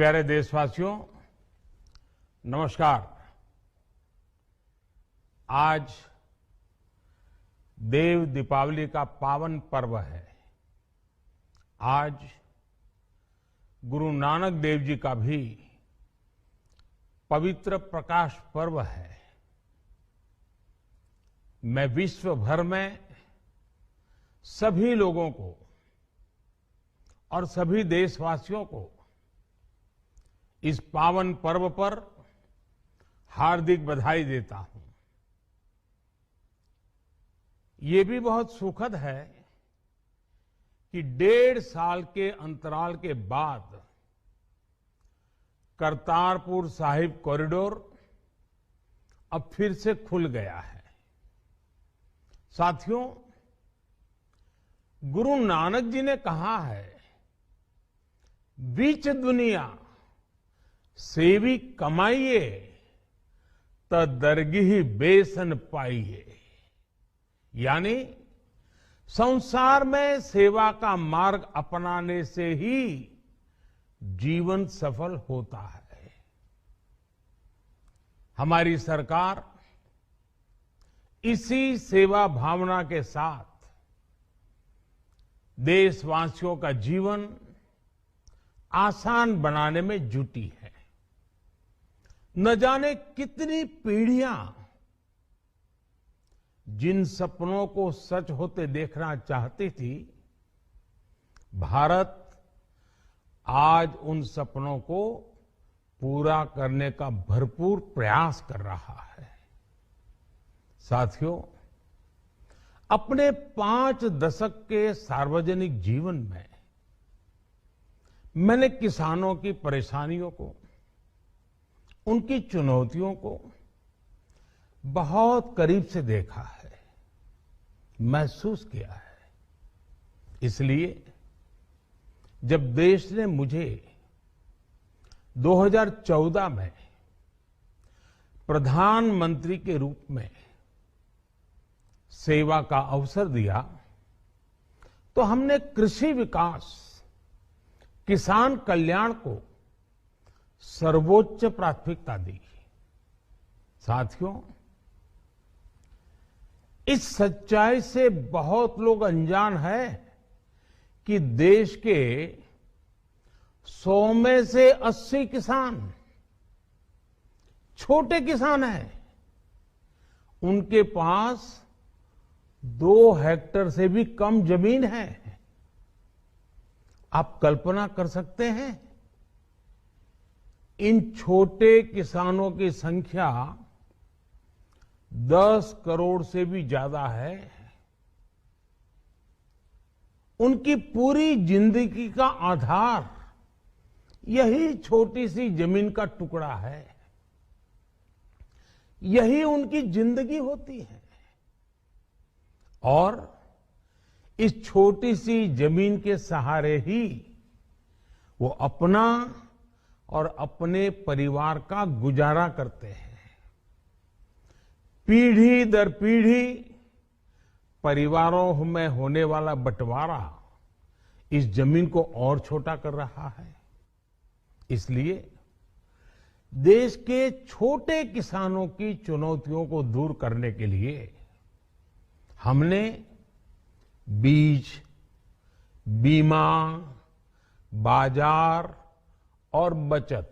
प्यारे देशवासियों, नमस्कार। आज देव दीपावली का पावन पर्व है। आज गुरु नानक देव जी का भी पवित्र प्रकाश पर्व है। मैं विश्व भर में सभी लोगों को और सभी देशवासियों को इस पावन पर्व पर हार्दिक बधाई देता हूं। ये भी बहुत सुखद है कि 1.5 साल के अंतराल के बाद करतारपुर साहिब कॉरिडोर अब फिर से खुल गया है। साथियों, गुरु नानक जी ने कहा है, बीच दुनिया सेवी कमाइए त दरगिही बेसन पाइए। यानी संसार में सेवा का मार्ग अपनाने से ही जीवन सफल होता है। हमारी सरकार इसी सेवा भावना के साथ देशवासियों का जीवन आसान बनाने में जुटी है। न जाने कितनी पीढ़ियां जिन सपनों को सच होते देखना चाहती थी, भारत आज उन सपनों को पूरा करने का भरपूर प्रयास कर रहा है। साथियों, अपने 5 दशक के सार्वजनिक जीवन में मैंने किसानों की परेशानियों को, उनकी चुनौतियों को बहुत करीब से देखा है, महसूस किया है। इसलिए जब देश ने मुझे 2014 में प्रधानमंत्री के रूप में सेवा का अवसर दिया, तो हमने कृषि विकास, किसान कल्याण को सर्वोच्च प्राथमिकता दी। साथियों, इस सच्चाई से बहुत लोग अनजान है कि देश के 100 में से 80 किसान छोटे किसान हैं। उनके पास 2 हेक्टेयर से भी कम जमीन है। आप कल्पना कर सकते हैं, इन छोटे किसानों की संख्या 10 करोड़ से भी ज्यादा है। उनकी पूरी जिंदगी का आधार यही छोटी सी जमीन का टुकड़ा है। यही उनकी जिंदगी होती है। और इस छोटी सी जमीन के सहारे ही वो अपना और अपने परिवार का गुजारा करते हैं। पीढ़ी दर पीढ़ी परिवारों में होने वाला बंटवारा इस जमीन को और छोटा कर रहा है। इसलिए देश के छोटे किसानों की चुनौतियों को दूर करने के लिए हमने बीज, बीमा, बाजार और बचत,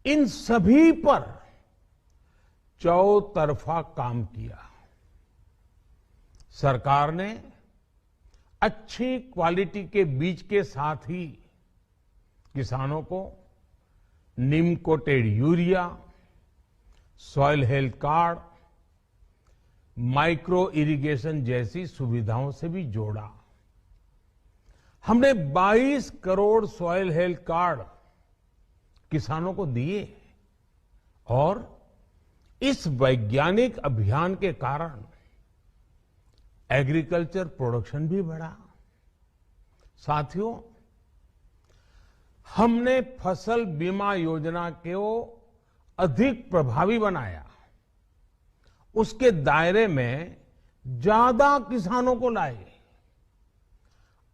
इन सभी पर चौतरफा काम किया। सरकार ने अच्छी क्वालिटी के बीज के साथ ही किसानों को neem coated urea, soil health card, micro irrigation जैसी सुविधाओं से भी जोड़ा। हमने 22 करोड़ सॉइल हेल्थ कार्ड किसानों को दिए और इस वैज्ञानिक अभियान के कारण एग्रीकल्चर प्रोडक्शन भी बढ़ा। साथियों, हमने फसल बीमा योजना को अधिक प्रभावी बनाया। उसके दायरे में ज्यादा किसानों को लाए।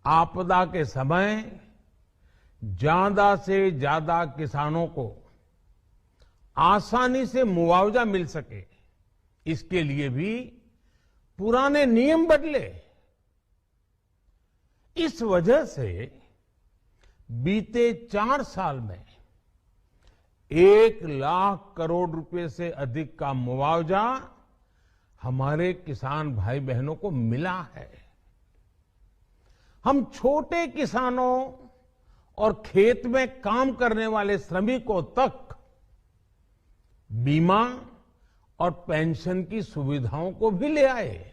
आपदा के समय ज्यादा से ज्यादा किसानों को आसानी से मुआवजा मिल सके, इसके लिए भी पुराने नियम बदले। इस वजह से बीते 4 साल में 1 लाख करोड़ रुपए से अधिक का मुआवजा हमारे किसान भाई बहनों को मिला है। हम छोटे किसानों और खेत में काम करने वाले श्रमिकों तक बीमा और पेंशन की सुविधाओं को भी ले आए।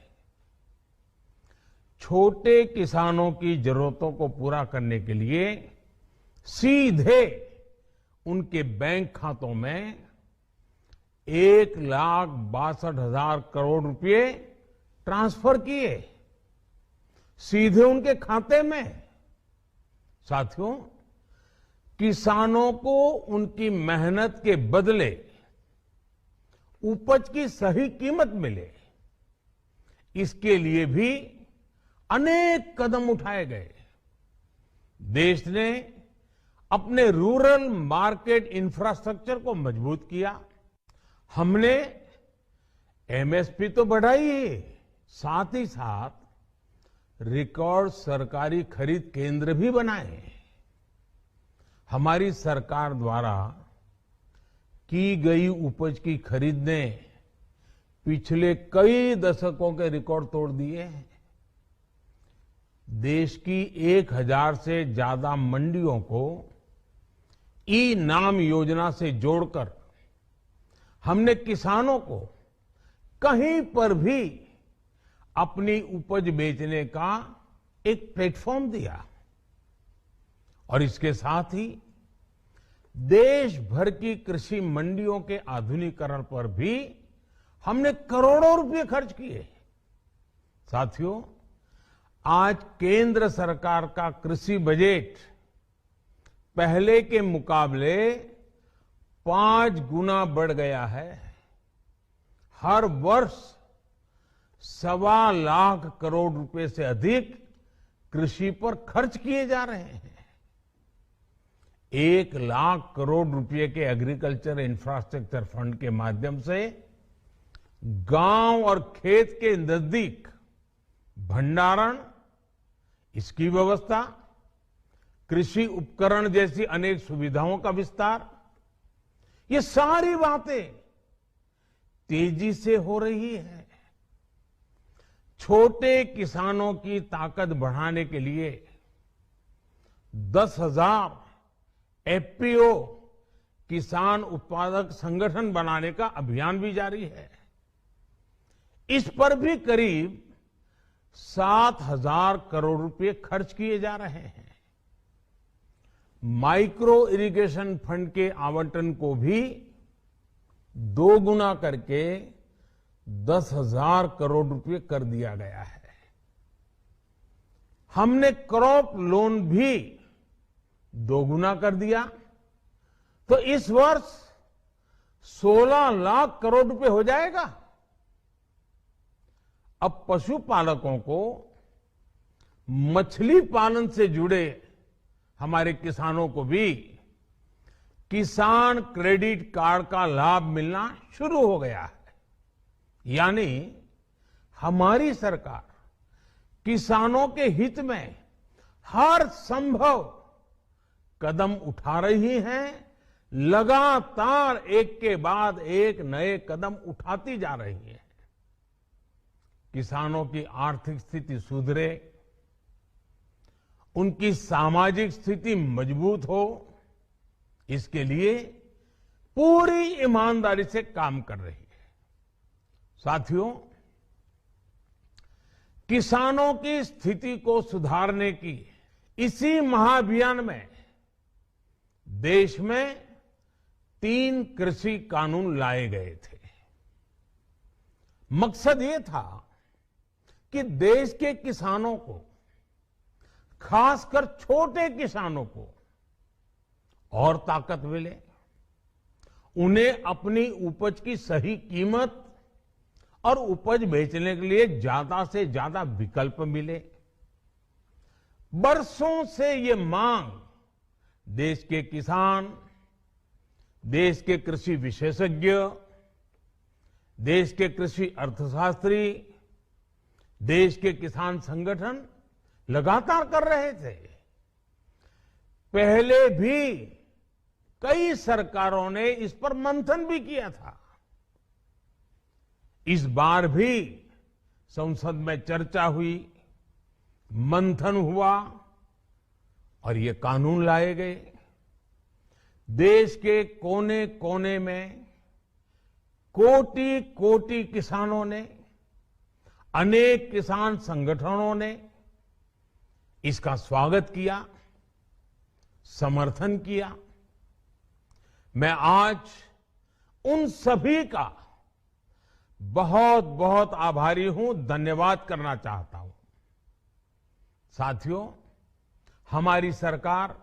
छोटे किसानों की जरूरतों को पूरा करने के लिए सीधे उनके बैंक खातों में 1,62,000 करोड़ रुपए ट्रांसफर किए, सीधे उनके खाते में। साथियों, किसानों को उनकी मेहनत के बदले उपज की सही कीमत मिले, इसके लिए भी अनेक कदम उठाए गए। देश ने अपने रूरल मार्केट इंफ्रास्ट्रक्चर को मजबूत किया। हमने एमएसपी तो बढ़ाई ही, साथ ही साथ रिकॉर्ड सरकारी खरीद केंद्र भी बनाए। हमारी सरकार द्वारा की गई उपज की खरीद ने पिछले कई दशकों के रिकॉर्ड तोड़ दिए हैं। देश की 1000 से ज्यादा मंडियों को ई नाम योजना से जोड़कर हमने किसानों को कहीं पर भी अपनी उपज बेचने का एक प्लेटफॉर्म दिया। और इसके साथ ही देश भर की कृषि मंडियों के आधुनिकीकरण पर भी हमने करोड़ों रुपए खर्च किए। साथियों, आज केंद्र सरकार का कृषि बजट पहले के मुकाबले 5 गुना बढ़ गया है। हर वर्ष 1.25 लाख करोड़ रुपए से अधिक कृषि पर खर्च किए जा रहे हैं। 1 लाख करोड़ रुपए के एग्रीकल्चर इंफ्रास्ट्रक्चर फंड के माध्यम से गांव और खेत के नजदीक भंडारण, इसकी व्यवस्था, कृषि उपकरण जैसी अनेक सुविधाओं का विस्तार, ये सारी बातें तेजी से हो रही है। छोटे किसानों की ताकत बढ़ाने के लिए 10,000 एफपीओ किसान उत्पादक संगठन बनाने का अभियान भी जारी है। इस पर भी करीब 7,000 करोड़ रुपए खर्च किए जा रहे हैं। माइक्रो इरिगेशन फंड के आवंटन को भी 2 गुना करके 10,000 करोड़ रुपए कर दिया गया है। हमने क्रॉप लोन भी 2 गुना कर दिया, तो इस वर्ष 16 लाख करोड़ रुपए हो जाएगा। अब पशुपालकों को मछली पालन से जुड़े हमारे किसानों को भी किसान क्रेडिट कार्ड का लाभ मिलना शुरू हो गया है। यानी हमारी सरकार किसानों के हित में हर संभव कदम उठा रही है, लगातार एक के बाद एक नए कदम उठाती जा रही है। किसानों की आर्थिक स्थिति सुधरे, उनकी सामाजिक स्थिति मजबूत हो, इसके लिए पूरी ईमानदारी से काम कर रही है। साथियों, किसानों की स्थिति को सुधारने की इसी महाअभियान में देश में 3 कृषि कानून लाए गए थे। मकसद ये था कि देश के किसानों को, खासकर छोटे किसानों को और ताकत मिले, उन्हें अपनी उपज की सही कीमत और उपज बेचने के लिए ज्यादा से ज्यादा विकल्प मिले। बरसों से ये मांग देश के किसान, देश के कृषि विशेषज्ञ, देश के कृषि अर्थशास्त्री, देश के किसान संगठन लगातार कर रहे थे। पहले भी कई सरकारों ने इस पर मंथन भी किया था। इस बार भी संसद में चर्चा हुई, मंथन हुआ और ये कानून लाए गए। देश के कोने कोने में कोटि कोटि किसानों ने, अनेक किसान संगठनों ने इसका स्वागत किया, समर्थन किया। मैं आज उन सभी का बहुत बहुत आभारी हूं, धन्यवाद करना चाहता हूं। साथियों, हमारी सरकार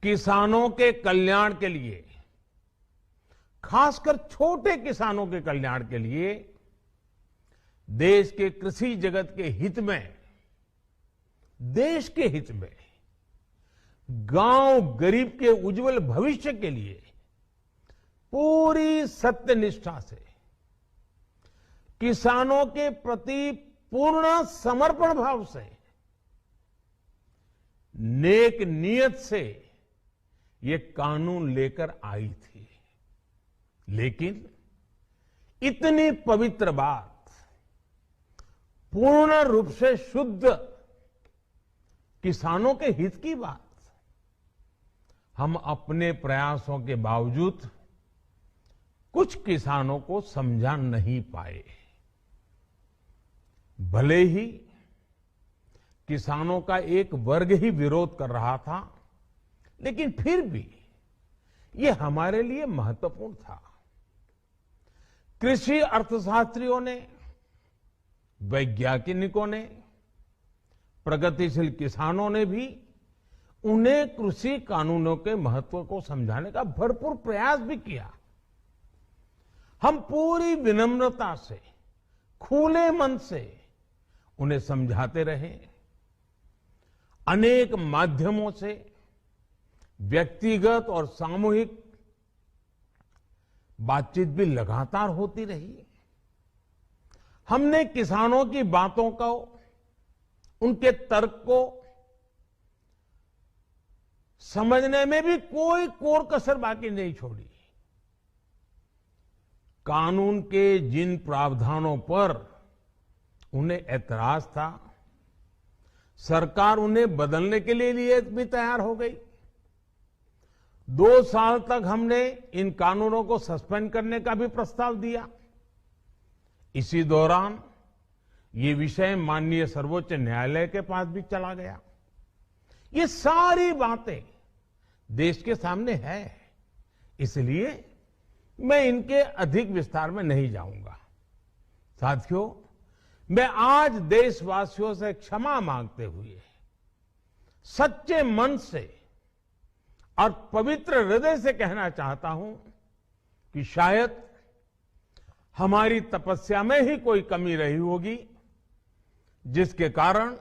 किसानों के कल्याण के लिए, खासकर छोटे किसानों के कल्याण के लिए, देश के कृषि जगत के हित में, देश के हित में, गांव गरीब के उज्जवल भविष्य के लिए पूरी सत्यनिष्ठा से, किसानों के प्रति पूर्ण समर्पण भाव से, नेक नियत से ये कानून लेकर आई थी। लेकिन इतनी पवित्र बात, पूर्ण रूप से शुद्ध किसानों के हित की बात, हम अपने प्रयासों के बावजूद कुछ किसानों को समझा नहीं पाए। भले ही किसानों का एक वर्ग ही विरोध कर रहा था, लेकिन फिर भी ये हमारे लिए महत्वपूर्ण था। कृषि अर्थशास्त्रियों ने, वैज्ञानिकों ने, प्रगतिशील किसानों ने भी उन्हें कृषि कानूनों के महत्व को समझाने का भरपूर प्रयास भी किया। हम पूरी विनम्रता से, खुले मन से उन्हें समझाते रहे। अनेक माध्यमों से व्यक्तिगत और सामूहिक बातचीत भी लगातार होती रही। हमने किसानों की बातों को, उनके तर्क को समझने में भी कोई कोर कसर बाकी नहीं छोड़ी। कानून के जिन प्रावधानों पर उन्हें ऐतराज था, सरकार उन्हें बदलने के लिए भी तैयार हो गई। 2 साल तक हमने इन कानूनों को सस्पेंड करने का भी प्रस्ताव दिया। इसी दौरान ये विषय माननीय सर्वोच्च न्यायालय के पास भी चला गया। ये सारी बातें देश के सामने है, इसलिए मैं इनके अधिक विस्तार में नहीं जाऊंगा। साथियों, मैं आज देशवासियों से क्षमा मांगते हुए सच्चे मन से और पवित्र हृदय से कहना चाहता हूं कि शायद हमारी तपस्या में ही कोई कमी रही होगी, जिसके कारण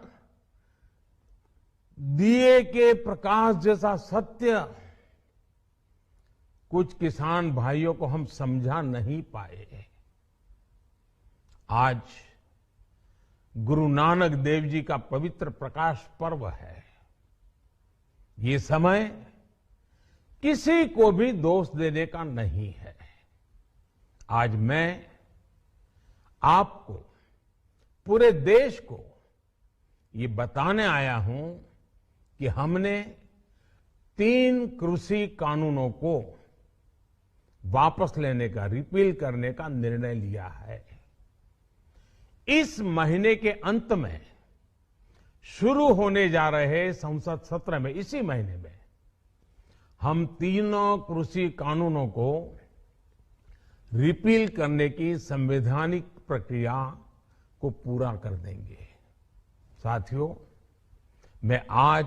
दिए के प्रकाश जैसा सत्य कुछ किसान भाइयों को हम समझा नहीं पाए। आज गुरु नानक देव जी का पवित्र प्रकाश पर्व है। ये समय किसी को भी दोष देने का नहीं है। आज मैं आपको, पूरे देश को ये बताने आया हूं कि हमने 3 कृषि कानूनों को वापस लेने का, रिपील करने का निर्णय लिया है। इस महीने के अंत में शुरू होने जा रहे संसद सत्र में, इसी महीने में, हम 3 कृषि कानूनों को रिपील करने की संवैधानिक प्रक्रिया को पूरा कर देंगे। साथियों, मैं आज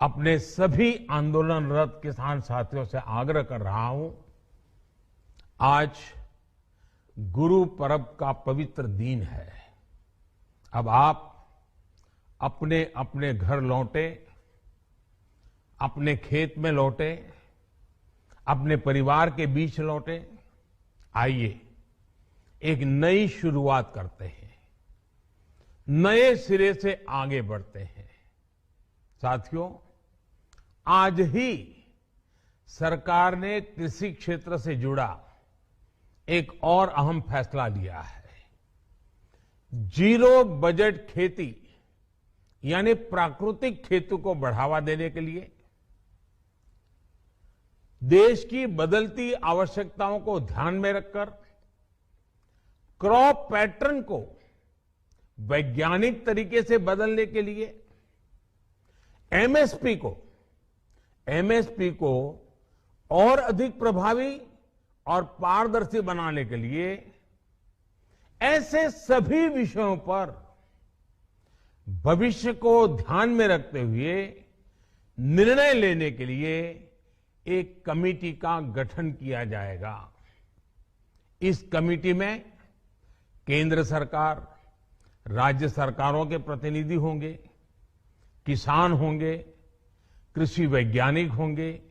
अपने सभी आंदोलनरत किसान साथियों से आग्रह कर रहा हूं, आज गुरु पर्व का पवित्र दिन है। अब आप अपने अपने घर लौटे, अपने खेत में लौटे, अपने परिवार के बीच लौटे। आइए एक नई शुरुआत करते हैं, नए सिरे से आगे बढ़ते हैं। साथियों, आज ही सरकार ने कृषि क्षेत्र से जुड़ा एक और अहम फैसला लिया है। जीरो बजट खेती यानी प्राकृतिक खेती को बढ़ावा देने के लिए देश की बदलती आवश्यकताओं को ध्यान में रखकर क्रॉप पैटर्न को वैज्ञानिक तरीके से बदलने के लिए एमएसपी को और अधिक प्रभावी और पारदर्शी बनाने के लिए ऐसे सभी विषयों पर भविष्य को ध्यान में रखते हुए निर्णय लेने के लिए एक कमेटी का गठन किया जाएगा। इस कमेटी में केंद्र सरकार, राज्य सरकारों के प्रतिनिधि होंगे, किसान होंगे, कृषि वैज्ञानिक होंगे,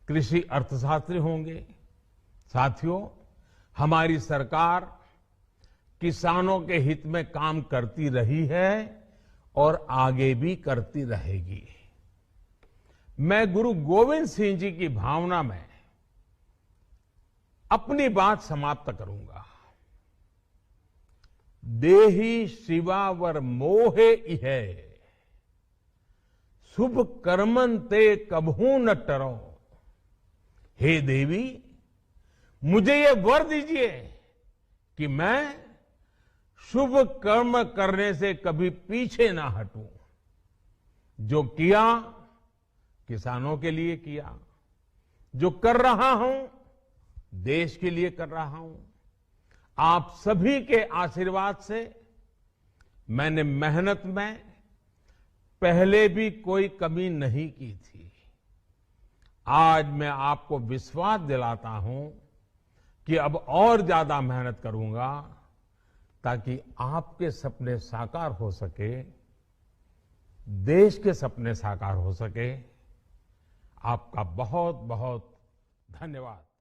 कृषि अर्थशास्त्री होंगे। साथियों, हमारी सरकार किसानों के हित में काम करती रही है और आगे भी करती रहेगी। मैं गुरु गोविंद सिंह जी की भावना में अपनी बात समाप्त करूंगा। देहि शिवावर मोहे इहे, शुभ कर्मन ते कबहू न टरो। हे देवी, मुझे ये वर दीजिए कि मैं शुभ कर्म करने से कभी पीछे ना हटूं। जो किया किसानों के लिए किया, जो कर रहा हूं देश के लिए कर रहा हूं। आप सभी के आशीर्वाद से मैंने मेहनत में पहले भी कोई कमी नहीं की थी। आज मैं आपको विश्वास दिलाता हूं कि अब और ज्यादा मेहनत करूंगा ताकि आपके सपने साकार हो सके, देश के सपने साकार हो सके। आपका बहुत बहुत धन्यवाद।